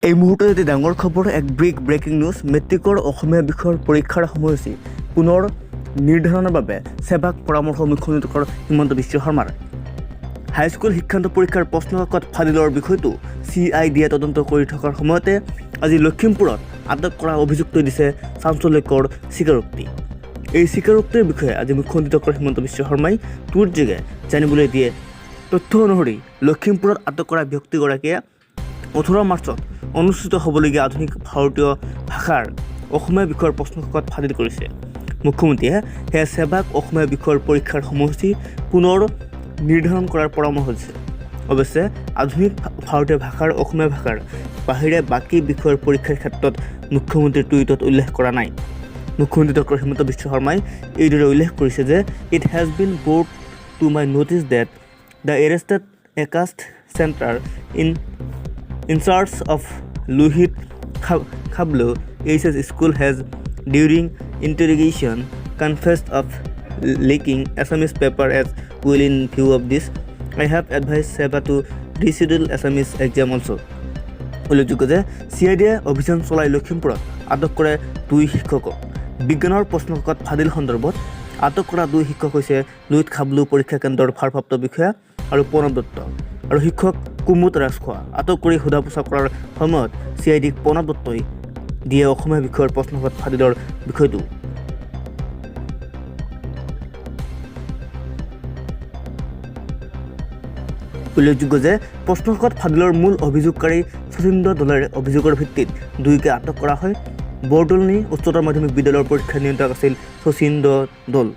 এই মুহূৰ্তত এটি ডাঙৰ খবৰ, এক ব্ৰেকিং নিউজ। মেট্ৰিকৰ অসমীয়া বিষয়ৰ পৰীক্ষাৰ সময়সূচী পুনৰ নিৰ্ধাৰণৰ বাবে সেৱাক পৰামৰ্শ মুখ্যমন্ত্ৰী ডক্টৰ হিমন্ত বিশ্ব শৰ্মাৰ। হাইস্কুল শিক্ষান্ত পৰীক্ষাৰ প্ৰশ্নকাকত ফাদিলৰ বিষয়টো CIDয়ে তদন্ত কৰি থকাৰ সময়তে আজি লখিমপুৰত আটক কৰা অভিযুক্ত দিছে চাঞ্চল্যকৰ স্বীকাৰোক্তি। এই স্বীকাৰোক্তিৰ বিষয়ে আজি মুখ্যমন্ত্ৰী ডক্টৰ হিমন্ত বিশ্ব শৰ্মাই টুইটযোগে জানিবলৈ দিয়ে। তথ্য অনুসৰি লখিমপুৰত আটক কৰা ব্যক্তিগৰাকীয়ে 18 মাৰ্চত অনুষ্ঠিত হ'বলগীয়া আধুনিক ভাৰতীয় ভাষাৰ অসমীয়া বিষয়ৰ প্ৰশ্নকাকত ফাদিল কৰিছে। মুখ্যমন্ত্ৰীয়ে সেয়া সেৱাক অসমীয়া বিষয়ৰ পৰীক্ষাৰ সময়সূচী পুনৰ নিৰ্ধাৰণ কৰাৰ পৰামৰ্শ দিছে। অৱশ্যে আধুনিক ভাৰতীয় ভাষাৰ অসমীয়া ভাষাৰ বাহিৰে বাকী বিষয়ৰ পৰীক্ষাৰ ক্ষেত্ৰত মুখ্যমন্ত্ৰীৰ টুইটত উল্লেখ কৰা নাই। মুখ্যমন্ত্ৰী ডক্টৰ হিমন্ত বিশ্ব শৰ্মাই এইদৰে উল্লেখ কৰিছে যে it has been brought to my notice that the arrested accused centre in charge of Lohit Khablo HS school has during interrogation confessed of leaking Assamese paper. As well, in view of this, I have advised Seva to reschedule Assamese exam also. উল্লেখযোগ্য যে CIDয়ে অভিযান চলাই লখিমপুৰত আটক কৰে 2 শিক্ষকক। বিজ্ঞানৰ প্ৰশ্নকাকত ফাদিল সন্দৰ্ভত আটক কৰা 2 শিক্ষক হৈছে লোহিত খাবলু পৰীক্ষা কেন্দ্ৰৰ ভাৰপ্ৰাপ্ত বিষয়া আৰু প্ৰণৱ দত্ত আৰু শিক্ষক কুমুদ ৰাজখোৱা। আটক কৰি সোধা পোছা কৰাৰ সময়ত CIDক প্ৰণৱ দত্তই দিয়ে অসমীয়া বিষয়ৰ প্ৰশ্নকাকত ফাদিলৰ বিষয়টো। উল্লেখযোগ্য যে প্ৰশ্নকাকত ফাদিলৰ মূল অভিযোগকাৰী শচীন্দ্ৰ দলেৰ অভিযোগৰ ভিত্তিত 2কে আটক কৰা হয়। বৰদলনি উচ্চতৰ মাধ্যমিক বিদ্যালয়ৰ পৰীক্ষা নিয়ন্ত্ৰক আছিল শচীন্দ্ৰ দল।